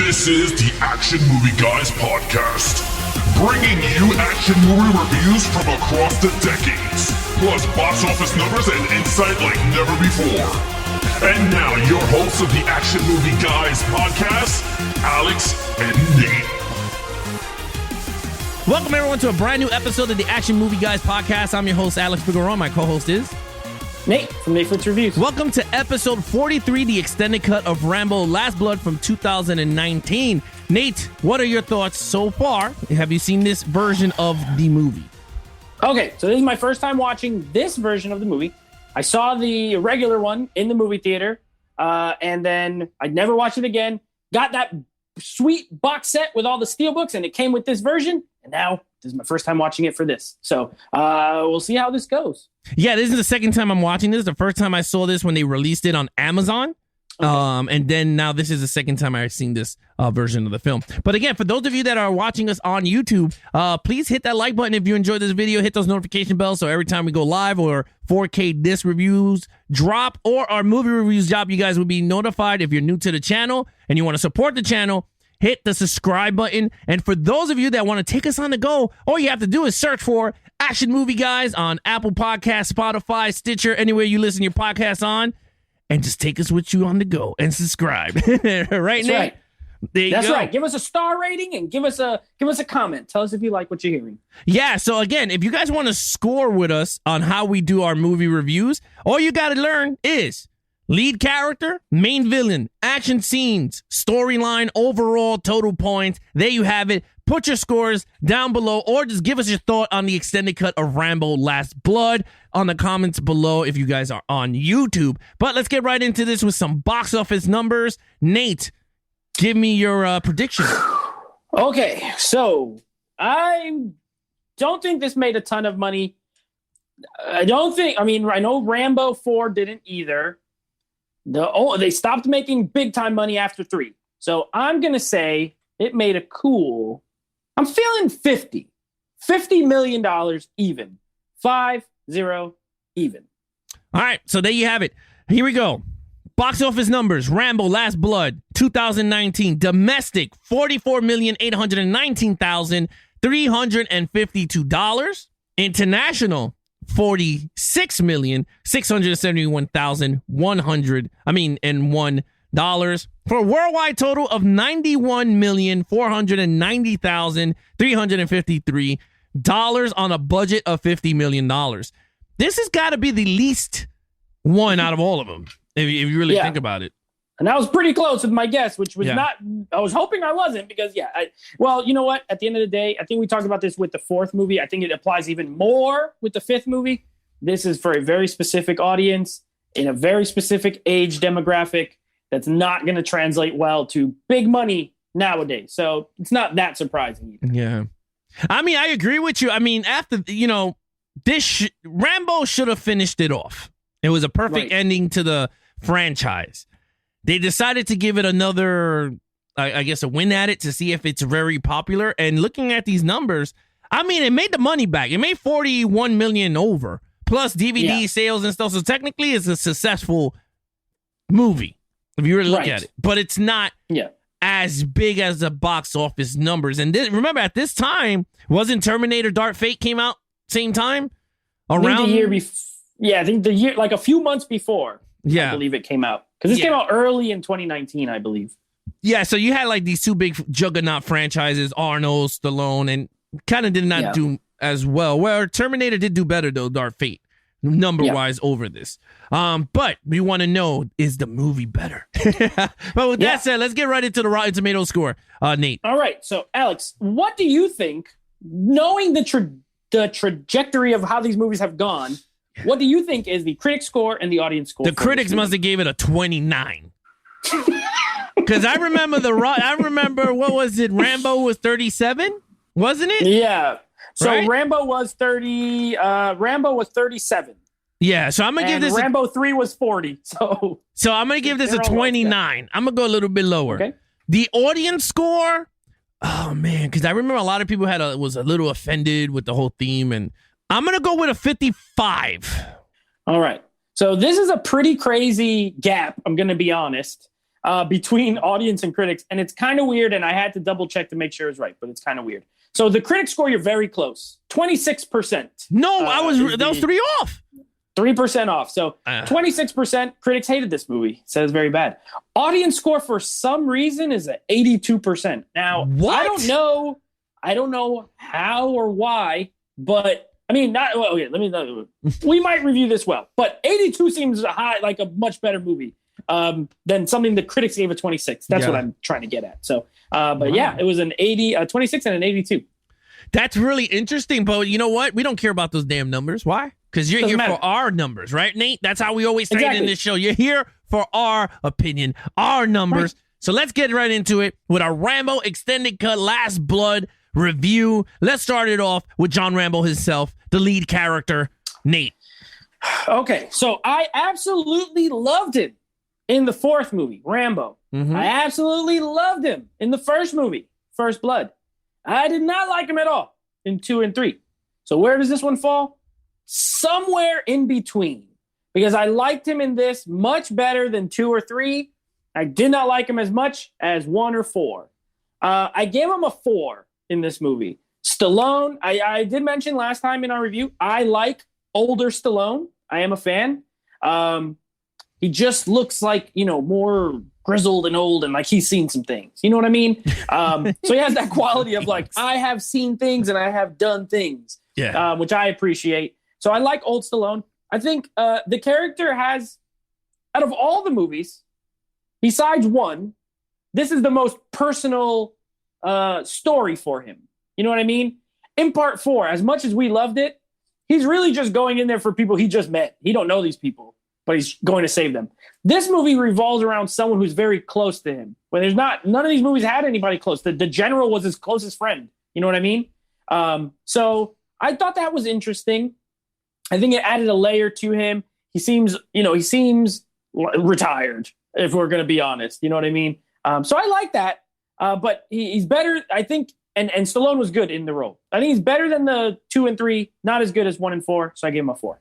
This is the Action Movie Guys podcast, bringing you action movie reviews from across the decades, plus box office numbers and insight like never before. And now, your hosts of the Action Movie Guys podcast, Alex and Nate. Welcome, everyone, to a brand new episode of the Action Movie Guys podcast. I'm your host, Alex Figueroa. My co-host is Nate from Nate Flips Reviews. Welcome to episode 43, the extended cut of Rambo Last Blood from 2019. Nate, what are your thoughts so far? Have you seen this version of the movie? Okay, so this is my first time watching this version of the movie. I saw the regular one in the movie theater, and then I never watched it again. Got that sweet box set with all the steelbooks, and it came with this version. And now this is my first time watching it for this. So we'll see how this goes. Yeah, this is the second time I'm watching this. The first time I saw this when they released it on Amazon. Okay. And then now this is the second time I've seen this version of the film. But again, for those of you that are watching us on YouTube, please hit that like button if you enjoyed this video. Hit those notification bells so every time we go live or 4K disc reviews drop or our movie reviews drop, you guys will be notified. If you're new to the channel and you want to support the channel, hit the subscribe button. And for those of you that want to take us on the go, all you have to do is search for Action Movie Guys on Apple Podcasts, Spotify, Stitcher, anywhere you listen to your podcasts on, and just take us with you on the go and subscribe. Right, Nate? Right. There you That's go. right. Give us a star rating and give us a comment. Tell us if you like what you're hearing. Yeah, so again, if you guys want to score with us on how we do our movie reviews, all you got to learn is lead character, main villain, action scenes, storyline, overall total points. There you have it. Put your scores down below or just give us your thought on the extended cut of Rambo Last Blood on the comments below if you guys are on YouTube. But let's get right into this with some box office numbers. Nate, give me your prediction. Okay, so I don't think this made a ton of money. I know Rambo 4 didn't either. They stopped making big time money after 3. So I'm going to say it made a cool, I'm feeling $50 million even. 5-0 even. All right, so there you have it. Here we go. Box office numbers. Rambo Last Blood 2019. Domestic $44,819,352. International $46,671,101 for a worldwide total of $91,490,353 on a budget of $50 million. This has got to be the least one out of all of them, if you really think about it. And I was pretty close with my guess, which was not, I was hoping I wasn't because, well, you know what? At the end of the day, I think we talked about this with the 4th movie. I think it applies even more with the 5th movie. This is for a very specific audience in a very specific age demographic that's not going to translate well to big money nowadays. So it's not that surprising either. Yeah. I mean, I agree with you. I mean, after, Rambo should have finished it off. It was a perfect ending to the franchise. They decided to give it another, I guess, a win at it to see if it's very popular. And looking at these numbers, I mean, it made the money back. It made $41 million over, plus DVD sales and stuff. So technically, it's a successful movie if you really look at it. But it's not as big as the box office numbers. And remember, at this time, wasn't Terminator Dark Fate came out same time? Around the year before. Yeah, I think the year, like a few months before, I believe it came out. Because this came out early in 2019, I believe. Yeah, so you had like these two big juggernaut franchises, Arnold, Stallone, and kind of did not do as well. Well, Terminator did do better, though, Dark Fate, number-wise over this. But we want to know, is the movie better? But with that said, let's get right into the Rotten Tomatoes score, Nate. All right, so Alex, what do you think, knowing the trajectory of how these movies have gone, what do you think is the critic score and the audience score? The critics must have gave it a 29. Because I remember, what was it? Rambo was 37, wasn't it? Yeah. So Rambo was 30. Rambo was 37. Yeah. So I'm gonna give this. Rambo 3 was 40. So I'm gonna give this a 29. I'm gonna go a little bit lower. Okay. The audience score. Oh man, because I remember a lot of people was a little offended with the whole theme, and I'm going to go with a 55. All right. So this is a pretty crazy gap, I'm going to be honest. between audience and critics, and it's kind of weird, and I had to double check to make sure it's right, but it's kind of weird. So the critic score, you're very close. 26%. No, that was 3 off. 3% off. So 26% critics hated this movie. Said it's very bad. Audience score for some reason is at 82%. Now, what? I don't know how or why, but I mean, we might review this well, but 82 seems high, like a much better movie than something the critics gave a 26. That's what I'm trying to get at. So, but yeah, it was an 26 and an 82. That's really interesting, but you know what? We don't care about those damn numbers. Why? Because you're here for our numbers, right, Nate? That's how we always say it in this show. You're here for our opinion, our numbers. Right. So let's get right into it with our Rambo Extended Cut Last Blood review. Let's start it off with John Rambo himself, the lead character, Nate. Okay, so I absolutely loved him in the fourth movie, Rambo. Mm-hmm. I absolutely loved him in the first movie, First Blood. I did not like him at all in 2 and 3. So where does this one fall? Somewhere in between. Because I liked him in this much better than 2 or 3. I did not like him as much as 1 or 4. I gave him a 4 in this movie. Stallone, I did mention last time in our review, I like older Stallone. I am a fan. He just looks like, more grizzled and old and like he's seen some things. You know what I mean? So he has that quality of like, I have seen things and I have done things, which I appreciate. So I like old Stallone. I think the character has, out of all the movies, besides 1, this is the most personal story for him. You know what I mean? In part 4, as much as we loved it, he's really just going in there for people he just met. He don't know these people, but he's going to save them. This movie revolves around someone who's very close to him. When none of these movies had anybody close. The general was his closest friend. You know what I mean? So I thought that was interesting. I think it added a layer to him. He seems retired, if we're going to be honest. You know what I mean? So I like that. But he's better, I think, and Stallone was good in the role. I think he's better than the 2 and 3, not as good as 1 and 4, so I gave him a 4.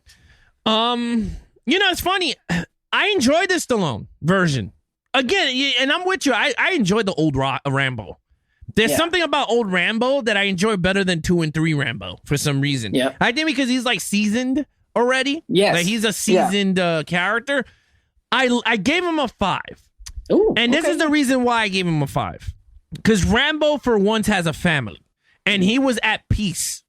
It's funny. I enjoyed the Stallone version. Again, and I'm with you. I enjoyed the old Rambo. There's something about old Rambo that I enjoy better than 2 and 3 Rambo for some reason. Yeah. I think because he's like seasoned already. Yes. Like he's a seasoned character. I gave him a 5. Ooh, and this is the reason why I gave him a 5. Because Rambo, for once, has a family. And he was at peace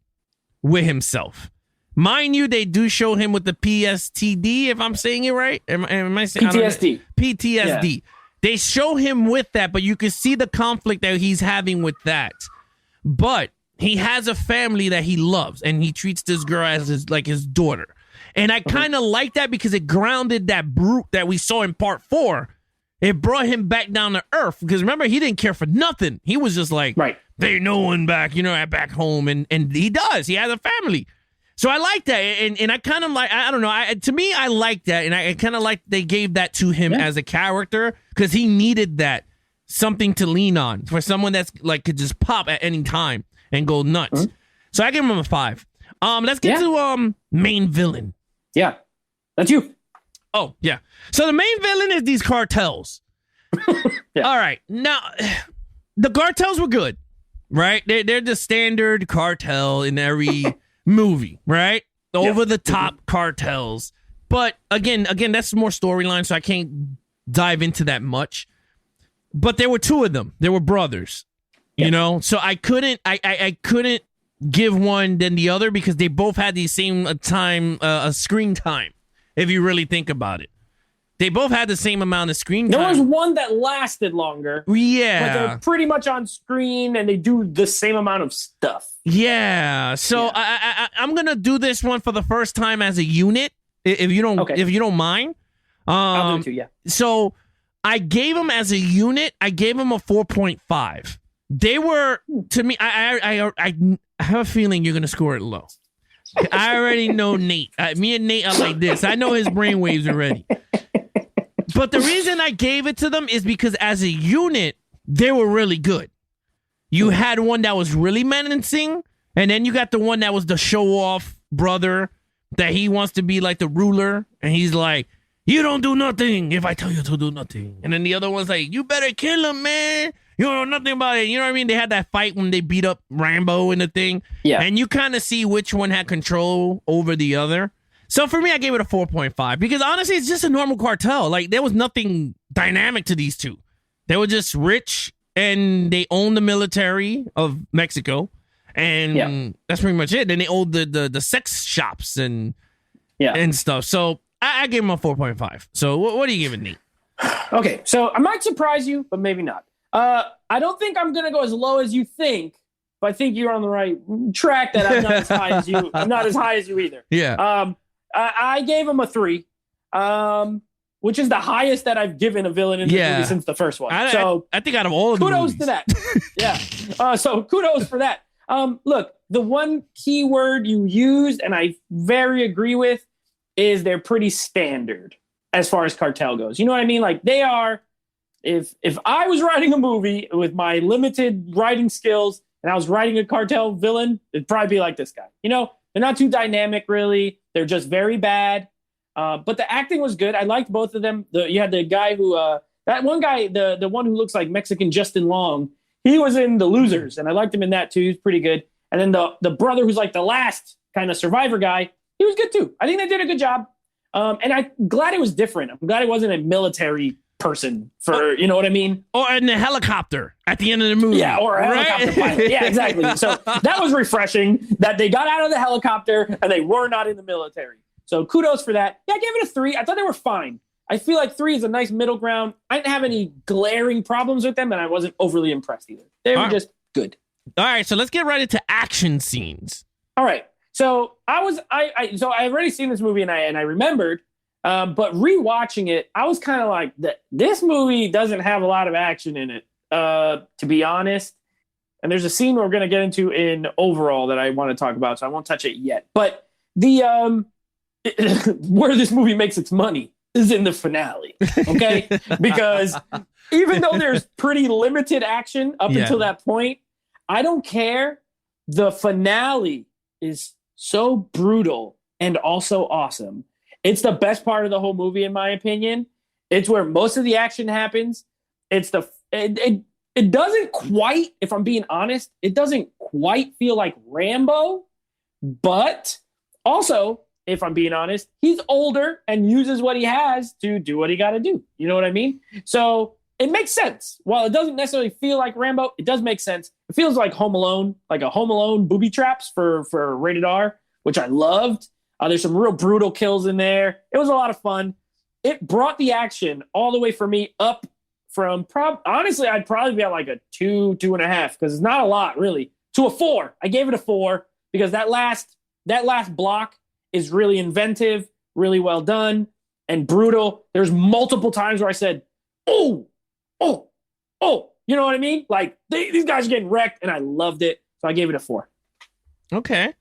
with himself. Mind you, they do show him with the PTSD, if I'm saying it right. Am I saying PTSD? PTSD. Yeah. They show him with that, but you can see the conflict that he's having with that. But he has a family that he loves, and he treats this girl as his daughter. And I kind of like that because it grounded that brute that we saw in part 4. It brought him back down to earth because remember, he didn't care for nothing. He was just like, there ain't no one back, back home. And he does. He has a family. So I like that. And I kind of like, I don't know. To me, I like that. And I kind of like they gave that to him as a character because he needed that. Something to lean on for someone that's like could just pop at any time and go nuts. Mm-hmm. So I give him a 5. Let's get to main villain. Yeah. That's you. Oh, yeah. So the main villain is these cartels. All right. Now, the cartels were good, right? They're the standard cartel in every movie, right? Over-the-top cartels. But again, that's more storyline, so I can't dive into that much. But there were 2 of them. They were brothers, you know? So I couldn't give one than the other because they both had the same screen time. If you really think about it, they both had the same amount of screen time. There was one that lasted longer. Yeah. But they're pretty much on screen and they do the same amount of stuff. Yeah. So I'm going to do this one for the first time as a unit, if you don't mind. I'll do it too, yeah. So I gave them as a unit, I gave them a 4.5. They were, to me, I have a feeling you're going to score it low. I already know Nate. Me and Nate are like this. I know his brainwaves already. But the reason I gave it to them is because as a unit, they were really good. You had one that was really menacing, and then you got the one that was the show-off brother that he wants to be like the ruler, and he's like, you don't do nothing if I tell you to do nothing. And then the other one's like, you better kill him, man. You don't know nothing about it. You know what I mean? They had that fight when they beat up Rambo and the thing. Yeah. And you kind of see which one had control over the other. So for me, I gave it a 4.5 because honestly, it's just a normal cartel. Like, there was nothing dynamic to these two. They were just rich and they owned the military of Mexico. And that's pretty much it. Then they owned the sex shops and stuff. So I gave them a 4.5. So what are you giving, Nate? Okay, so I might surprise you, but maybe not. I don't think I'm going to go as low as you think, but I think you're on the right track that I'm not as high as you. I'm not as high as you either. Yeah. I gave him a 3, which is the highest that I've given a villain in the movie since the first one. I think out of all of the kudos movies. to that. Yeah. So kudos for that. Look, the one key word you used, and I very agree with, is they're pretty standard as far as cartel goes. You know what I mean? Like, they are, if I was writing a movie with my limited writing skills and I was writing a cartel villain, it'd probably be like this guy. You know, they're not too dynamic, really. They're just very bad. But the acting was good. I liked both of them. You had the guy who, that one guy, the one who looks like Mexican Justin Long, he was in The Losers, and I liked him in that too. He was pretty good. And then the brother who's like the last kind of survivor guy, he was good too. I think they did a good job. And I'm glad it was different. I'm glad it wasn't a military person for, you know what I mean? Or in the helicopter at the end of the movie. Yeah, or a helicopter pilot. Yeah, exactly. So that was refreshing that they got out of the helicopter and they were not in the military. So kudos for that. Yeah, I gave it a 3. I thought they were fine. I feel like 3 is a nice middle ground. I didn't have any glaring problems with them, and I wasn't overly impressed either. They were just good. All right, so let's get right into action scenes. All right. So I already seen this movie and I remembered, but rewatching it, I was kind of like, this movie doesn't have a lot of action in it, to be honest. And there's a scene we're going to get into in overall that I want to talk about, so I won't touch it yet. But the where this movie makes its money is in the finale, okay? Because even though there's pretty limited action up until that point, I don't care. The finale is so brutal and also awesome. It's the best part of the whole movie, in my opinion. It's where most of the action happens. It's it doesn't quite, if I'm being honest, it doesn't quite feel like Rambo, but also, if I'm being honest, he's older and uses what he has to do what he got to do. You know what I mean? So it makes sense. While it doesn't necessarily feel like Rambo, it does make sense. It feels like Home Alone, like a Home Alone booby traps for rated R, which I loved. There's some real brutal kills in there. It was a lot of fun. It brought the action all the way for me up from honestly, I'd probably be at like a 2.5, because it's not a lot really, to a 4. I gave it a 4 because that last block is really inventive, really well done, and brutal. There's multiple times where I said, oh, you know what I mean? Like, these guys are getting wrecked, and I loved it. So I gave it a 4. Okay.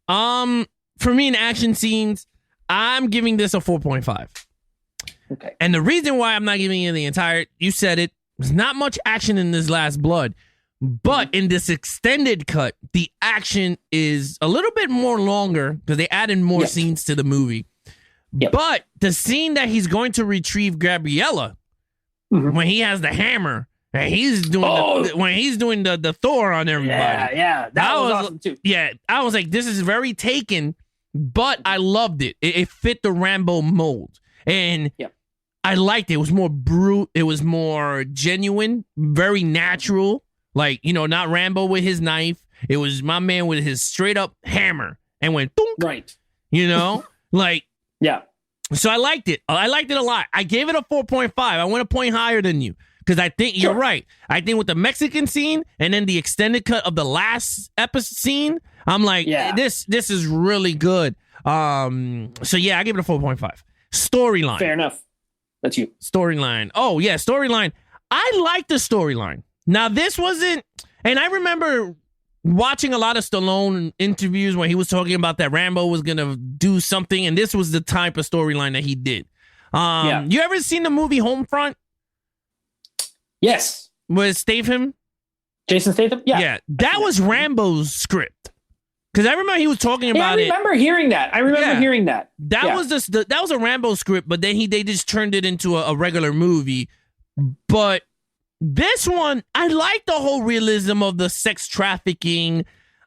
For me in action scenes, I'm giving this a 4.5. Okay. And the reason why I'm not giving you the entire, you said it, there's not much action in this Last Blood. But in this extended cut, the action is a little bit more longer because they added more scenes to the movie. Yep. But the scene that he's going to retrieve Gabriella, when he has the hammer and he's doing when he's doing the Thor on everybody. Yeah, that was awesome too. Yeah, I was like, this is very Taken, but I loved it. It fit the Rambo mold, and I liked it. It was more brute. It was more genuine, very natural. Like, you know, not Rambo with his knife. It was my man with his straight up hammer and went thunk. Right. You know, like, yeah. So I liked it. I liked it a lot. I gave it a 4.5. I went a point higher than you because I think you're right. I think with the Mexican scene and then the extended cut of the last episode scene, I'm like, this is really good. So yeah, I give it a 4.5. Storyline. Fair enough. That's you. Storyline. Oh yeah, storyline. I like the storyline. Now, this wasn't, and I remember watching a lot of Stallone interviews when he was talking about that Rambo was going to do something, and this was the type of storyline that he did. You ever seen the movie Homefront? Yes. With Statham? Jason Statham? Yeah. Yeah, that was Rambo's script. Because I remember he was talking about it. I remember hearing that. That was that was a Rambo script, but then they just turned it into a regular movie. But this one, I like the whole realism of the sex trafficking.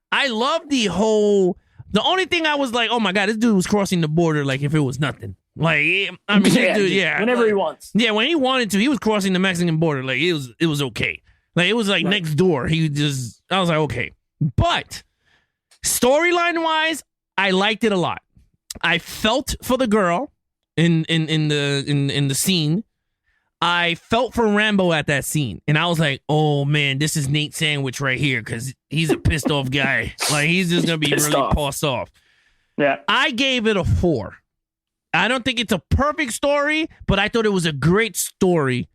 I love the only thing I was like, oh my God, this dude was crossing the border like if it was nothing. Like, I mean, dude, whenever he wants. Yeah, when he wanted to, he was crossing the Mexican border. Like, it was okay. Like, it was like next door. I was like, okay. But storyline wise, I liked it a lot. I felt for the girl in the scene. I felt for Rambo at that scene, and I was like, "Oh man, this is Nate Sandwich right here because he's a pissed off guy. Like he's just gonna be really pissed off." Yeah, I gave it a 4. I don't think it's a perfect story, but I thought it was a great story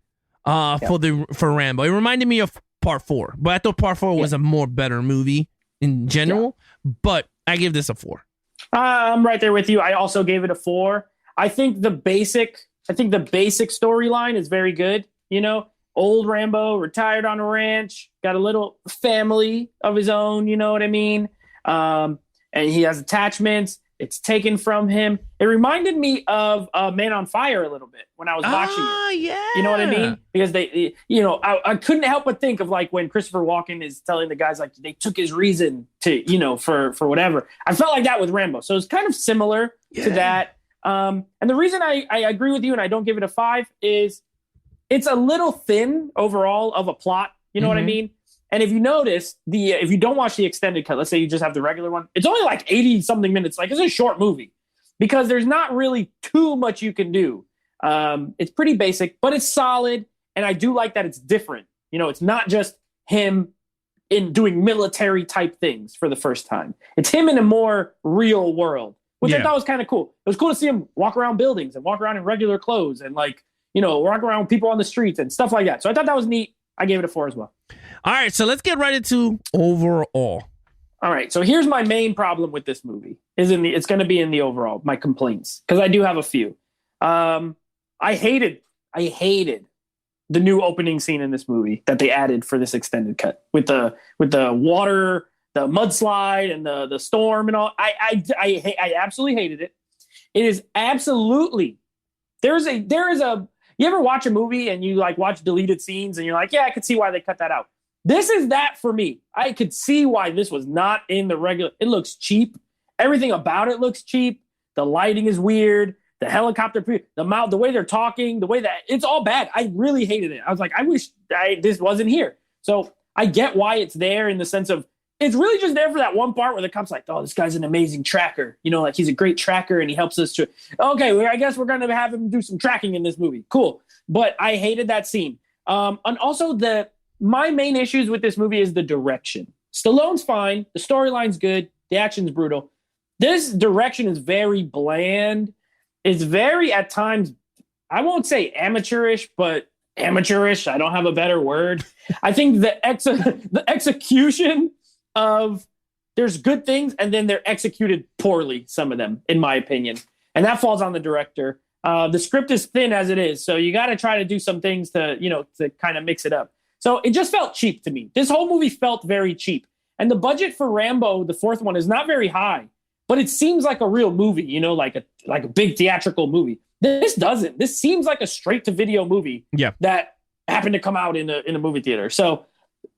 for Rambo. It reminded me of Part 4, but I thought Part 4 was a more better movie in general. Yeah. But I give this a 4. I'm right there with you. I also gave it a 4. I think the basic storyline is very good. You know, old Rambo, retired on a ranch, got a little family of his own. You know what I mean? And he has attachments. It's taken from him. It reminded me of Man on Fire a little bit when I was watching it. Yeah. You know what I mean? Because I couldn't help but think of like when Christopher Walken is telling the guys like they took his reason to, for whatever. I felt like that with Rambo. So it's kind of similar to that. And the reason I agree with you and I don't give it a 5 is it's a little thin overall of a plot. You know what I mean? And if you notice, if you don't watch the extended cut, let's say you just have the regular one, it's only like 80 something minutes. Like it's a short movie because there's not really too much you can do. It's pretty basic, but it's solid. And I do like that it's different. You know, it's not just him in doing military type things for the first time. It's him in a more real world, which I thought was kind of cool. It was cool to see him walk around buildings and walk around in regular clothes and like, walk around with people on the streets and stuff like that. So I thought that was neat. I gave it a 4 as well. All right, so let's get right into overall. All right, so here's my main problem with this movie. It's going to be in the overall, my complaints, because I do have a few. I hated the new opening scene in this movie that they added for this extended cut with the water, the mudslide, and the storm and all. I absolutely hated it. It is absolutely there is a. You ever watch a movie and you like watch deleted scenes and you're like, yeah, I could see why they cut that out. This is that for me. I could see why this was not in the regular. It looks cheap. Everything about it looks cheap. The lighting is weird. The helicopter, the way they're talking, the way that it's all bad. I really hated it. I was like, I wish this wasn't here. So I get why it's there in the sense of it's really just there for that one part where the cop's like, oh, this guy's an amazing tracker. Like he's a great tracker and he helps us to, okay, well, I guess we're going to have him do some tracking in this movie. Cool. But I hated that scene. And also my main issues with this movie is the direction. Stallone's fine. The storyline's good. The action's brutal. This direction is very bland. It's very, at times, I won't say amateurish, but amateurish. I don't have a better word. I think the execution of there's good things and then they're executed poorly, some of them, in my opinion. And that falls on the director. The script is thin as it is. So you got to try to do some things to kind of mix it up. So it just felt cheap to me. This whole movie felt very cheap. And the budget for Rambo, the fourth one, is not very high, but it seems like a real movie, like a big theatrical movie. This doesn't. This seems like a straight to video movie that happened to come out in a movie theater. So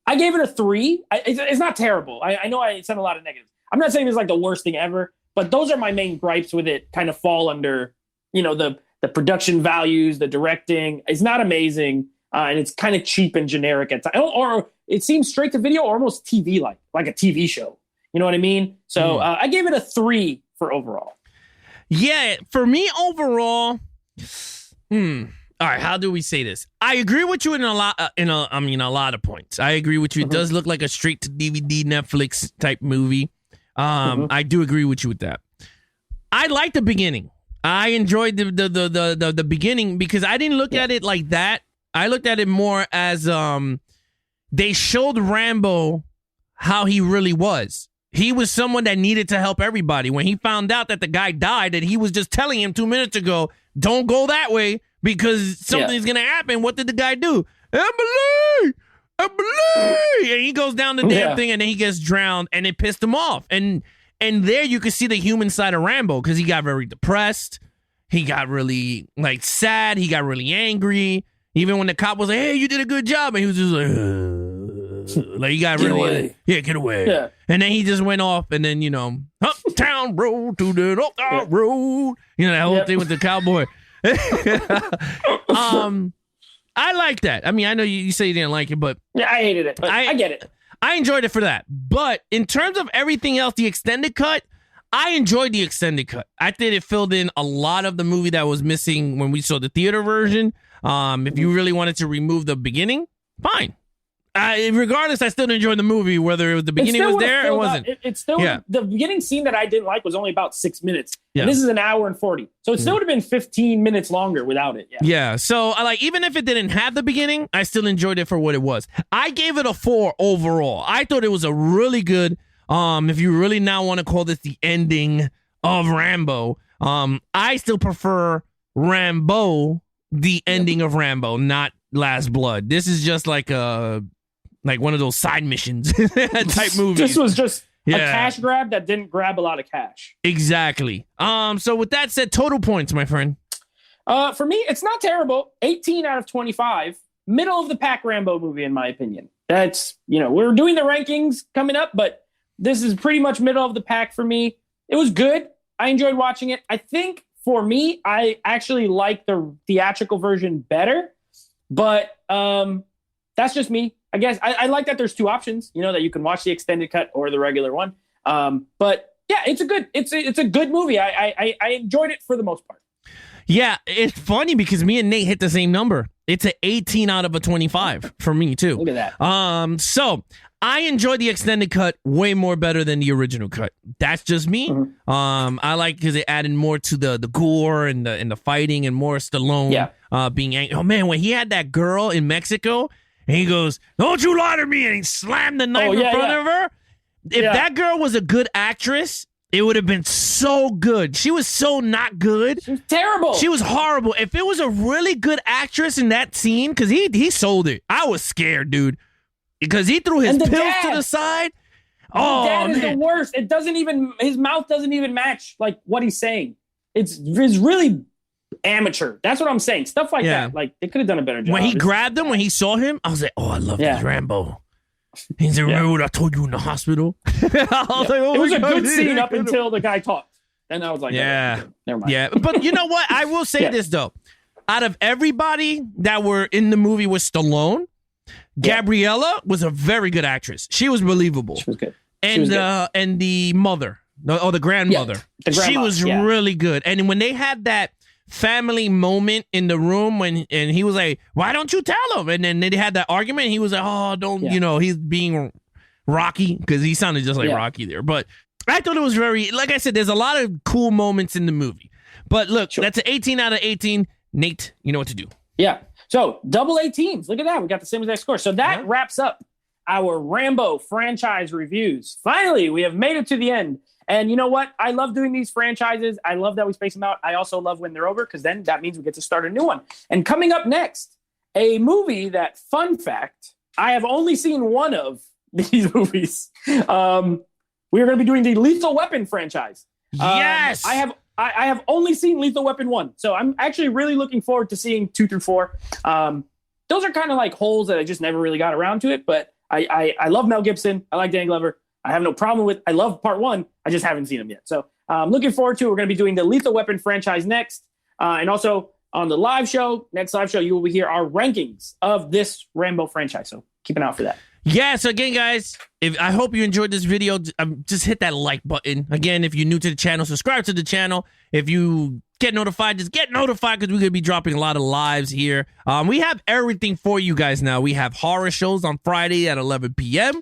I gave it a 3. It's not terrible. I know I said a lot of negatives. I'm not saying it's like the worst thing ever, but those are my main gripes with it. Kind of fall under, the production values, the directing. It's not amazing. And it's kind of cheap and generic at times. Or it seems straight to video or almost TV like a TV show. You know what I mean? So I gave it a 3 for overall. Yeah, for me overall, all right, how do we say this? I agree with you in a lot of points. I agree with you. It does look like a straight to DVD Netflix type movie. I do agree with you with that. I like the beginning. I enjoyed the beginning because I didn't look at it like that. I looked at it more as they showed Rambo how he really was. He was someone that needed to help everybody. When he found out that the guy died, that he was just telling him 2 minutes ago, don't go that way because something's going to happen. What did the guy do? Emily! And he goes down the damn thing and then he gets drowned and it pissed him off. And And there you could see the human side of Rambo because he got very depressed. He got really like sad. He got really angry. Even when the cop was like, "Hey, you did a good job," and he was just like he got Get really, away. yeah, get away. Yeah. And then he just went off, and then uptown road to the uptown road. That whole thing with the cowboy. I like that. I mean, I know you say you didn't like it, but Yeah, I hated it. But I get it. I enjoyed it for that. But in terms of everything else, the extended cut, I enjoyed the extended cut. I think it filled in a lot of the movie that was missing when we saw the theater version. If you really wanted to remove the beginning, fine. Regardless, I still enjoyed the movie, whether it was the beginning was there or wasn't. It still, the beginning scene that I didn't like was only about 6 minutes. Yeah. And this is an hour and 40. So it still would have been 15 minutes longer without it. Yeah. So even if it didn't have the beginning, I still enjoyed it for what it was. I gave it a 4 overall. I thought it was a really good, if you really now want to call this the ending of Rambo, I still prefer Rambo, the ending of Rambo, not Last Blood. This is just like one of those side missions type movies. This was just a cash grab that didn't grab a lot of cash. Exactly. So with that said, total points, my friend. For me, it's not terrible. 18 out of 25. Middle of the pack Rambo movie, in my opinion. That's, we're doing the rankings coming up, but this is pretty much middle of the pack for me. It was good. I enjoyed watching it. I think for me, I actually like the theatrical version better, but that's just me. I guess I like that there's 2 options, that you can watch the extended cut or the regular one. But yeah, it's a good movie. I enjoyed it for the most part. Yeah, it's funny because me and Nate hit the same number. It's an 18 out of a 25 for me too. Look at that. So I enjoyed the extended cut way more better than the original cut. That's just me. Mm-hmm. I like because it added more to the gore and the fighting and more Stallone being angry. Oh man, when he had that girl in Mexico. And he goes, "Don't you lie to me!" And he slammed the knife in front of her. If that girl was a good actress, it would have been so good. She was so not good. She was terrible. She was horrible. If it was a really good actress in that scene, because he sold it. I was scared, dude. Because he threw his pills to the side. Oh, dad is the worst. It doesn't even, his mouth doesn't even match like what he's saying. It's really amateur. That's what I'm saying. Stuff like that. Like they could have done a better job. When he grabbed him, when he saw him, I was like, "Oh, I love this Rambo." He's like, "Remember what I told you in the hospital?" I was like, "Oh, it was a good scene up until the guy talked, and I was like, "Yeah, never mind." Yeah, but you know what? I will say this though: out of everybody that were in the movie with Stallone, Gabriella was a very good actress. She was believable. She was good. And the mother, or the grandmother, she was really good. And when they had that family moment in the room and he was like, "Why don't you tell him?" And then they had that argument and he was like, "Oh, don't," he's being Rocky because he sounded just like Rocky there. But I thought it was very, like I said, there's a lot of cool moments in the movie. But look, that's an 18 out of 18. Nate, you know what to do. Yeah. So double 18s. Look at that. We got the same exact score. So that wraps up our Rambo franchise reviews. Finally, we have made it to the end. And you know what? I love doing these franchises. I love that we space them out. I also love when they're over because then that means we get to start a new one. And coming up next, a movie that, fun fact, I have only seen one of these movies. We are going to be doing the Lethal Weapon franchise. Yes! I have only seen Lethal Weapon 1. So I'm actually really looking forward to seeing 2 through 4. Those are kind of like holes that I just never really got around to it. But I love Mel Gibson. I like Dan Glover. I have no problem with. I love part 1. I just haven't seen them yet. So I'm looking forward to it. We're going to be doing the Lethal Weapon franchise next. And also on the live show, next live show, you will hear our rankings of this Rambo franchise. So keep an eye out for that. Yeah, so again, guys, I hope you enjoyed this video. Just hit that like button. Again, if you're new to the channel, subscribe to the channel. If you get notified, just get notified because we're going to be dropping a lot of lives here. We have everything for you guys now. We have horror shows on Friday at 11 p.m.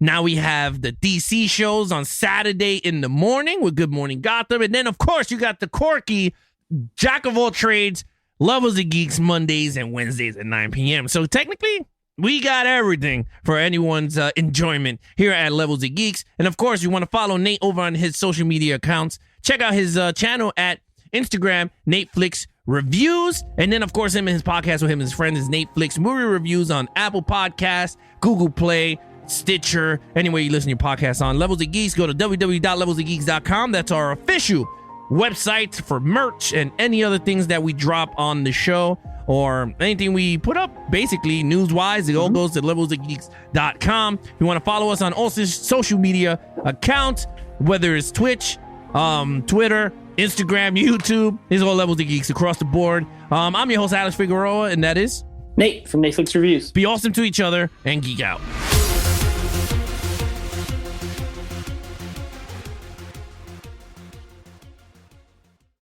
Now we have the DC shows on Saturday in the morning with Good Morning Gotham. And then, of course, you got the quirky Jack of all trades, Levels of Geeks Mondays and Wednesdays at 9 p.m. So technically, we got everything for anyone's enjoyment here at Levels of Geeks. And of course, you want to follow Nate over on his social media accounts. Check out his channel at Instagram, NateFlix Reviews. And then, of course, him and his podcast with him and his friend is NateFlix Movie Reviews on Apple Podcasts, Google Play, Stitcher, anywhere you listen to your podcasts on. Levels of Geeks, go to www.levelsofgeeks.com. That's our official website for merch and any other things that we drop on the show or anything we put up, basically news-wise. It all goes to levelsofgeeks.com. If you want to follow us on all social media accounts, whether it's Twitch, Twitter, Instagram, YouTube, it's all Levels of Geeks across the board. I'm your host, Alex Figueroa, and that is Nate from Netflix Reviews. Be awesome to each other and geek out.